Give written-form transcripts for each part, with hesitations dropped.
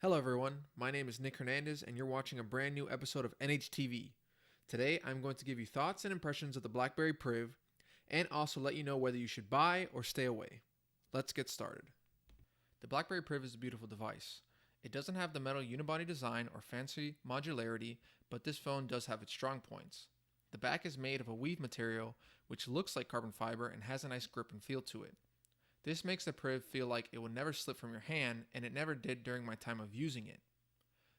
Hello everyone, my name is Nick Hernandez and you're watching a brand new episode of NHTV. Today I'm going to give you thoughts and impressions of the BlackBerry Priv and also let you know whether you should buy or stay away. Let's get started. The BlackBerry Priv is a beautiful device. It doesn't have the metal unibody design or fancy modularity, but this phone does have its strong points. The back is made of a weave material which looks like carbon fiber and has a nice grip and feel to it. This makes the Priv feel like it will never slip from your hand, and it never did during my time of using it.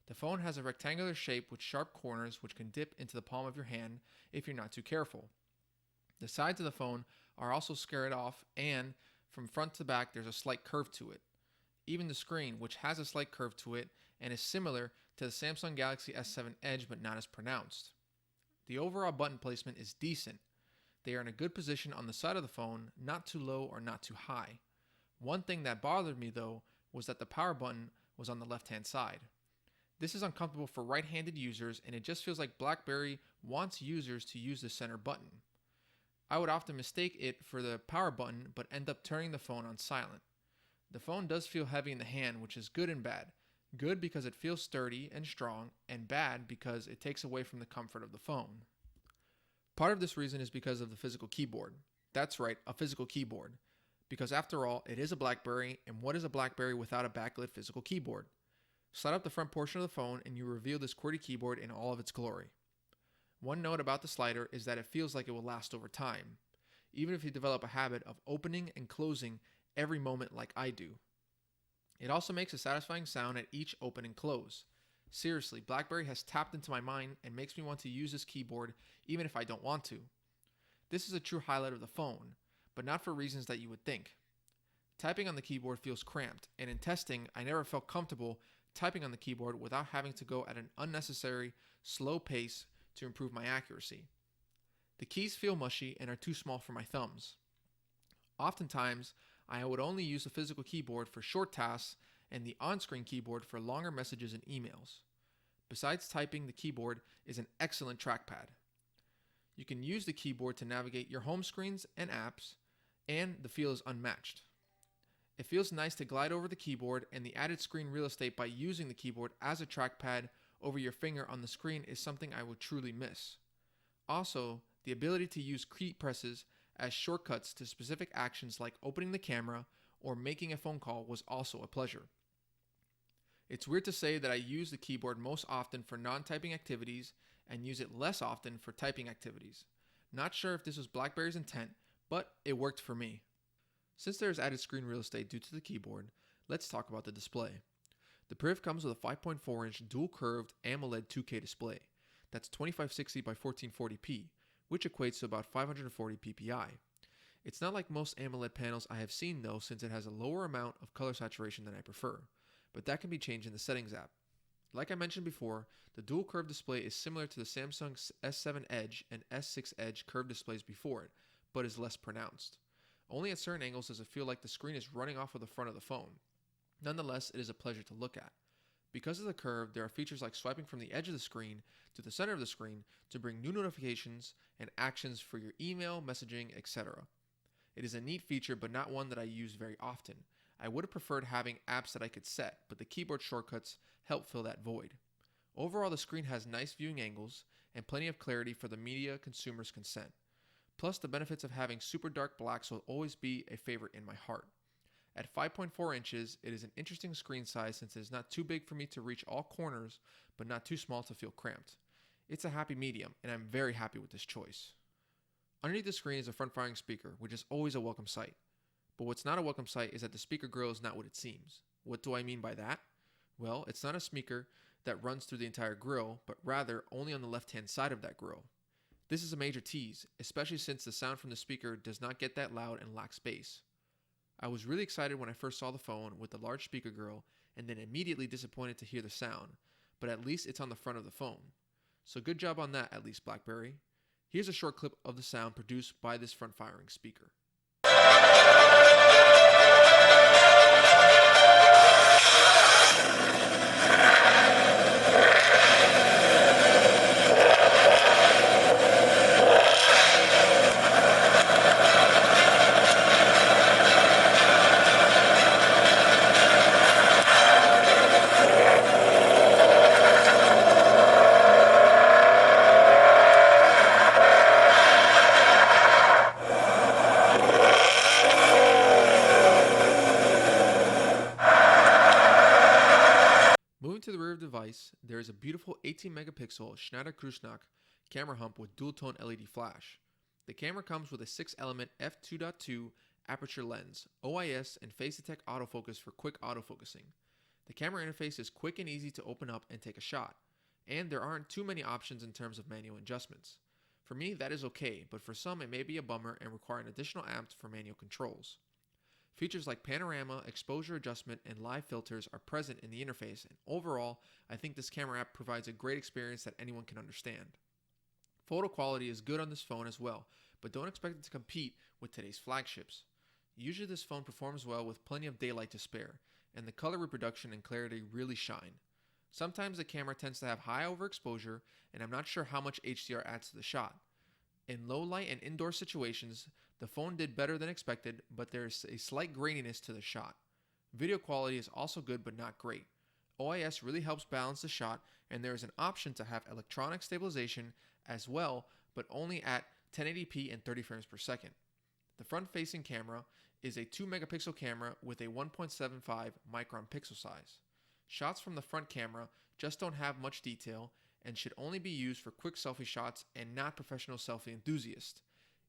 The phone has a rectangular shape with sharp corners which can dip into the palm of your hand if you're not too careful. The sides of the phone are also squared off, and from front to back there's a slight curve to it. Even the screen, which has a slight curve to it and is similar to the Samsung Galaxy S7 Edge but not as pronounced. The overall button placement is decent. They are in a good position on the side of the phone, not too low or not too high. One thing that bothered me though was that the power button was on the left hand side. This is uncomfortable for right-handed users, and it just feels like BlackBerry wants users to use the center button. I would often mistake it for the power button but end up turning the phone on silent. The phone does feel heavy in the hand, which is good and bad. Good because it feels sturdy and strong, and bad because it takes away from the comfort of the phone. Part of this reason is because of the physical keyboard. That's right, a physical keyboard. Because after all, it is a BlackBerry, and what is a BlackBerry without a backlit physical keyboard? Slide up the front portion of the phone and you reveal this QWERTY keyboard in all of its glory. One note about the slider is that it feels like it will last over time, even if you develop a habit of opening and closing every moment like I do. It also makes a satisfying sound at each open and close. Seriously, BlackBerry has tapped into my mind and makes me want to use this keyboard even if I don't want to. This is a true highlight of the phone, but not for reasons that you would think. Typing on the keyboard feels cramped, and in testing, I never felt comfortable typing on the keyboard without having to go at an unnecessary, slow pace to improve my accuracy. The keys feel mushy and are too small for my thumbs. Oftentimes, I would only use the physical keyboard for short tasks and the on-screen keyboard for longer messages and emails. Besides typing, the keyboard is an excellent trackpad. You can use the keyboard to navigate your home screens and apps, and the feel is unmatched. It feels nice to glide over the keyboard, and the added screen real estate by using the keyboard as a trackpad over your finger on the screen is something I would truly miss. Also, the ability to use key presses as shortcuts to specific actions like opening the camera or making a phone call was also a pleasure. It's weird to say that I use the keyboard most often for non-typing activities and use it less often for typing activities. Not sure if this was BlackBerry's intent, but it worked for me. Since there is added screen real estate due to the keyboard, let's talk about the display. The Priv comes with a 5.4-inch dual-curved AMOLED 2K display. That's 2560 by 1440p, which equates to about 540 ppi. It's not like most AMOLED panels I have seen though, since it has a lower amount of color saturation than I prefer, but that can be changed in the settings app. Like I mentioned before, the dual curved display is similar to the Samsung S7 Edge and S6 Edge curved displays before it, but is less pronounced. Only at certain angles does it feel like the screen is running off of the front of the phone. Nonetheless, it is a pleasure to look at. Because of the curve, there are features like swiping from the edge of the screen to the center of the screen to bring new notifications and actions for your email, messaging, etc. It is a neat feature, but not one that I use very often. I would have preferred having apps that I could set, but the keyboard shortcuts help fill that void. Overall, the screen has nice viewing angles and plenty of clarity for the media consumer's consent. Plus, the benefits of having super dark blacks will always be a favorite in my heart. At 5.4 inches, it is an interesting screen size since it is not too big for me to reach all corners, but not too small to feel cramped. It's a happy medium, and I'm very happy with this choice. Underneath the screen is a front-firing speaker, which is always a welcome sight. But what's not a welcome sight is that the speaker grill is not what it seems. What do I mean by that? Well, it's not a speaker that runs through the entire grill, but rather only on the left-hand side of that grill. This is a major tease, especially since the sound from the speaker does not get that loud and lacks bass. I was really excited when I first saw the phone with the large speaker grill, and then immediately disappointed to hear the sound, but at least it's on the front of the phone. So good job on that, at least, BlackBerry. Here's a short clip of the sound produced by this front-firing speaker. to the rear of the device, there is a beautiful 18 megapixel Schneider camera hump with dual tone LED flash. The camera comes with a 6-element f2.2 aperture lens, OIS, and face detect autofocus for quick autofocusing. The camera interface is quick and easy to open up and take a shot, and there aren't too many options in terms of manual adjustments. For me, that is okay, but for some it may be a bummer and require an additional app for manual controls. Features like panorama, exposure adjustment, and live filters are present in the interface, and overall, I think this camera app provides a great experience that anyone can understand. Photo quality is good on this phone as well, but don't expect it to compete with today's flagships. Usually this phone performs well with plenty of daylight to spare, and the color reproduction and clarity really shine. Sometimes the camera tends to have high overexposure, and I'm not sure how much HDR adds to the shot. In low light and indoor situations, the phone did better than expected, but there is a slight graininess to the shot. Video quality is also good but not great. OIS really helps balance the shot, and there is an option to have electronic stabilization as well, but only at 1080p and 30 frames per second. The front-facing camera is a 2 megapixel camera with a 1.75 micron pixel size. Shots from the front camera just don't have much detail and should only be used for quick selfie shots and not professional selfie enthusiasts,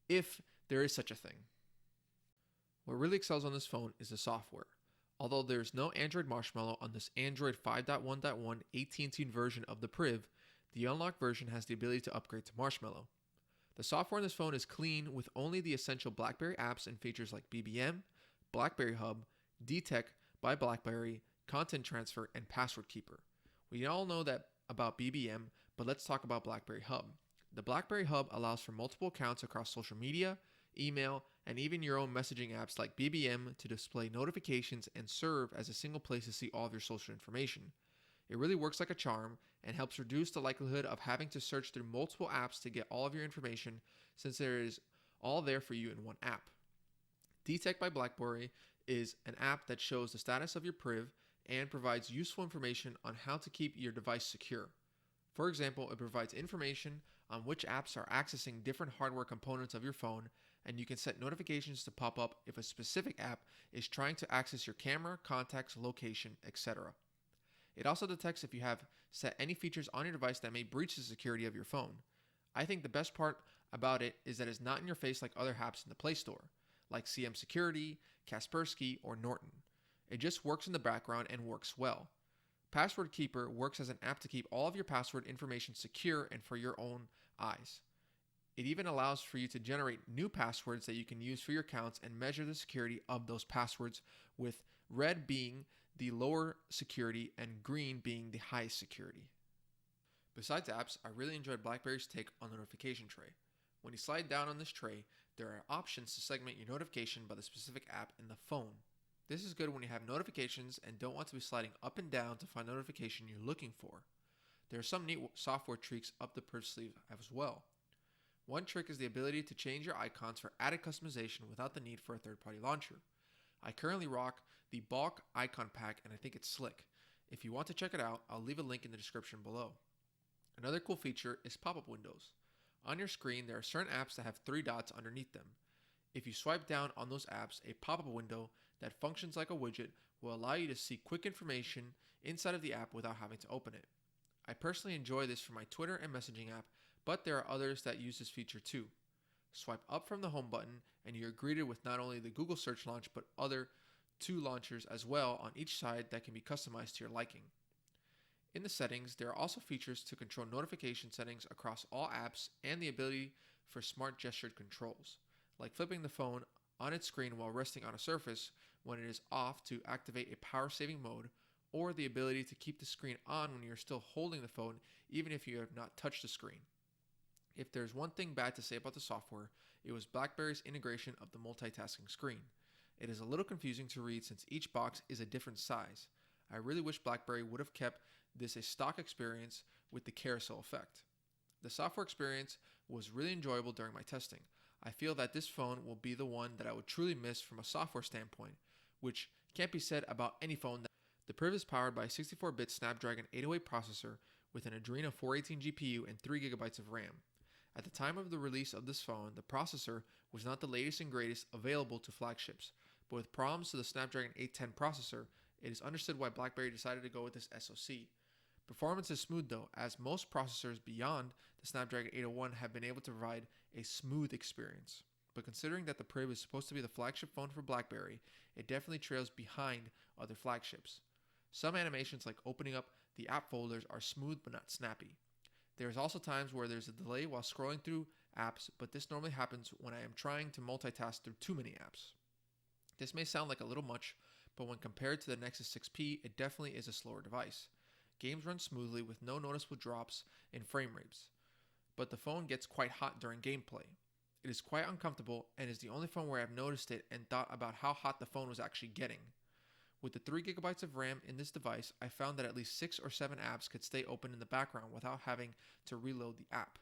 if there is such a thing. What really excels on this phone is the software. Although there is no Android Marshmallow on this Android 5.1.1 AT&T version of the Priv, the unlocked version has the ability to upgrade to Marshmallow. The software on this phone is clean with only the essential BlackBerry apps and features like BBM, BlackBerry Hub, DTech by BlackBerry, Content Transfer, and Password Keeper. We all know that about BBM, but let's talk about BlackBerry Hub. The BlackBerry Hub allows for multiple accounts across social media, email, and even your own messaging apps like BBM to display notifications and serve as a single place to see all of your social information. It really works like a charm and helps reduce the likelihood of having to search through multiple apps to get all of your information, since there is all there for you in one app. DTech by BlackBerry is an app that shows the status of your Priv and provides useful information on how to keep your device secure. For example, it provides information on which apps are accessing different hardware components of your phone, and you can set notifications to pop up if a specific app is trying to access your camera, contacts, location, etc. It also detects if you have set any features on your device that may breach the security of your phone. I think the best part about it is that it's not in your face like other apps in the Play Store, like CM Security, Kaspersky, or Norton. It just works in the background and works well. Password Keeper works as an app to keep all of your password information secure and for your own eyes. It even allows for you to generate new passwords that you can use for your accounts and measure the security of those passwords, with red being the lower security and green being the highest security. Besides apps, I really enjoyed BlackBerry's take on the notification tray. When you slide down on this tray, there are options to segment your notification by the specific app in the phone. This is good when you have notifications and don't want to be sliding up and down to find the notification you're looking for. There are some neat software tweaks up the Priv sleeve as well. One trick is the ability to change your icons for added customization without the need for a third-party launcher. I currently rock the bulk icon pack and I think it's slick. If you want to check it out, I'll leave a link in the description below. Another cool feature is pop-up windows. On your screen, there are certain apps that have 3 dots underneath them. If you swipe down on those apps, a pop-up window that functions like a widget will allow you to see quick information inside of the app without having to open it. I personally enjoy this for my Twitter and messaging app, but there are others that use this feature too. Swipe up from the home button and you're greeted with not only the Google search launch but other 2 launchers as well on each side that can be customized to your liking. In the settings, there are also features to control notification settings across all apps and the ability for smart gestured controls, like flipping the phone on its screen while resting on a surface when it is off to activate a power saving mode, or the ability to keep the screen on when you're still holding the phone even if you have not touched the screen. If there's one thing bad to say about the software, it was BlackBerry's integration of the multitasking screen. It is a little confusing to read since each box is a different size. I really wish BlackBerry would have kept this a stock experience with the carousel effect. The software experience was really enjoyable during my testing. I feel that this phone will be the one that I would truly miss from a software standpoint, which can't be said about any phone. The Priv is powered by a 64-bit Snapdragon 808 processor with an Adreno 418 GPU and 3GB of RAM. At the time of the release of this phone, the processor was not the latest and greatest available to flagships, but with problems to the Snapdragon 810 processor, it is understood why BlackBerry decided to go with this SoC. Performance is smooth though, as most processors beyond the Snapdragon 801 have been able to provide a smooth experience. But considering that the Priv is supposed to be the flagship phone for BlackBerry, it definitely trails behind other flagships. Some animations like opening up the app folders are smooth but not snappy. There's also times where there's a delay while scrolling through apps, but this normally happens when I am trying to multitask through too many apps. This may sound like a little much, but when compared to the Nexus 6P, it definitely is a slower device. Games run smoothly with no noticeable drops in frame rates, but the phone gets quite hot during gameplay. It is quite uncomfortable and is the only phone where I've noticed it and thought about how hot the phone was actually getting. With the 3GB of RAM in this device, I found that at least 6 or 7 apps could stay open in the background without having to reload the app.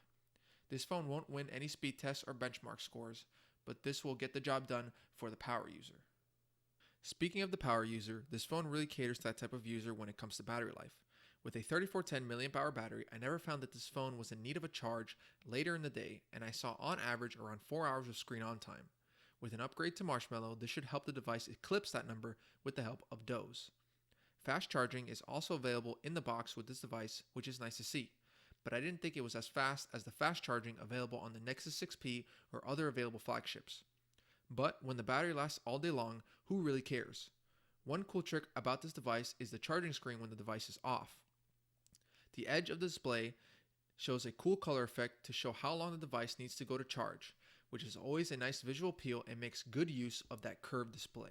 This phone won't win any speed tests or benchmark scores, but this will get the job done for the power user. Speaking of the power user, this phone really caters to that type of user when it comes to battery life. With a 3410 mAh battery, I never found that this phone was in need of a charge later in the day, and I saw on average around 4 hours of screen on time. With an upgrade to Marshmallow, this should help the device eclipse that number with the help of Doze. Fast charging is also available in the box with this device, which is nice to see, but I didn't think it was as fast as the fast charging available on the Nexus 6P or other available flagships. But when the battery lasts all day long, who really cares? One cool trick about this device is the charging screen when the device is off. The edge of the display shows a cool color effect to show how long the device needs to go to charge, which is always a nice visual appeal and makes good use of that curved display.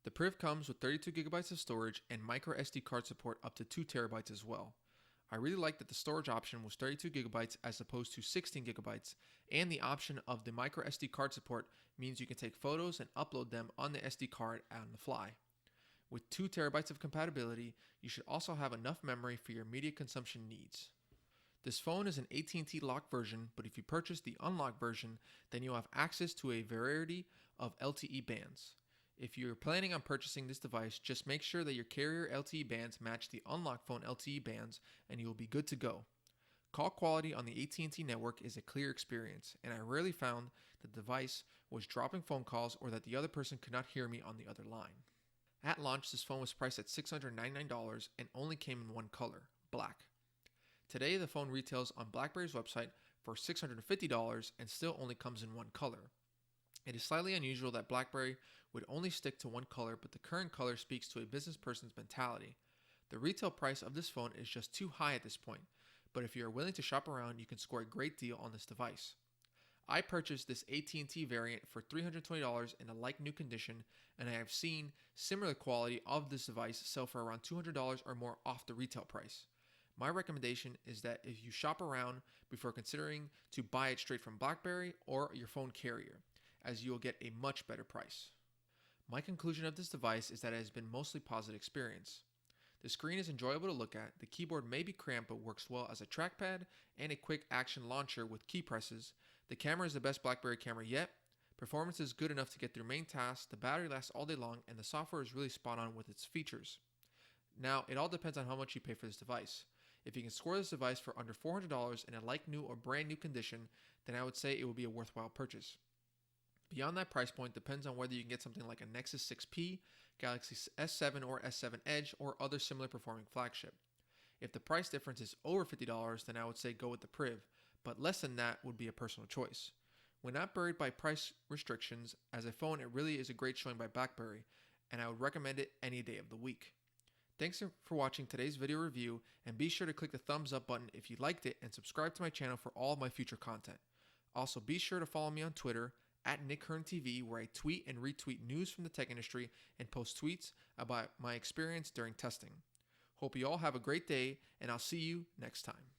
The Priv comes with 32GB of storage and micro SD card support up to 2TB as well. I really like that the storage option was 32GB as opposed to 16GB, and the option of the micro SD card support means you can take photos and upload them on the SD card on the fly. With 2TB of compatibility, you should also have enough memory for your media consumption needs. This phone is an AT&T locked version, but if you purchase the unlocked version, then you'll have access to a variety of LTE bands. If you're planning on purchasing this device, just make sure that your carrier LTE bands match the unlocked phone LTE bands and you will be good to go. Call quality on the AT&T network is a clear experience, and I rarely found that the device was dropping phone calls or that the other person could not hear me on the other line. At launch, this phone was priced at $699 and only came in one color, black. Today, the phone retails on BlackBerry's website for $650 and still only comes in one color. It is slightly unusual that BlackBerry would only stick to one color, but the current color speaks to a business person's mentality. The retail price of this phone is just too high at this point, but if you are willing to shop around, you can score a great deal on this device. I purchased this AT&T variant for $320 in a like-new condition, and I have seen similar quality of this device sell for around $200 or more off the retail price. My recommendation is that if you shop around before considering to buy it straight from BlackBerry or your phone carrier, as you will get a much better price. My conclusion of this device is that it has been mostly positive experience. The screen is enjoyable to look at, the keyboard may be cramped but works well as a trackpad and a quick action launcher with key presses. The camera is the best BlackBerry camera yet. Performance is good enough to get through main tasks, the battery lasts all day long, and the software is really spot on with its features. Now, it all depends on how much you pay for this device. If you can score this device for under $400 in a like-new or brand-new condition, then I would say it would be a worthwhile purchase. Beyond that price point depends on whether you can get something like a Nexus 6P, Galaxy S7 or S7 Edge, or other similar performing flagship. If the price difference is over $50, then I would say go with the Priv, but less than that would be a personal choice. When not buried by price restrictions, as a phone it really is a great showing by BlackBerry, and I would recommend it any day of the week. Thanks for watching today's video review, and be sure to click the thumbs up button if you liked it and subscribe to my channel for all of my future content. Also, be sure to follow me on Twitter at NickHearnTV, where I tweet and retweet news from the tech industry and post tweets about my experience during testing. Hope you all have a great day, and I'll see you next time.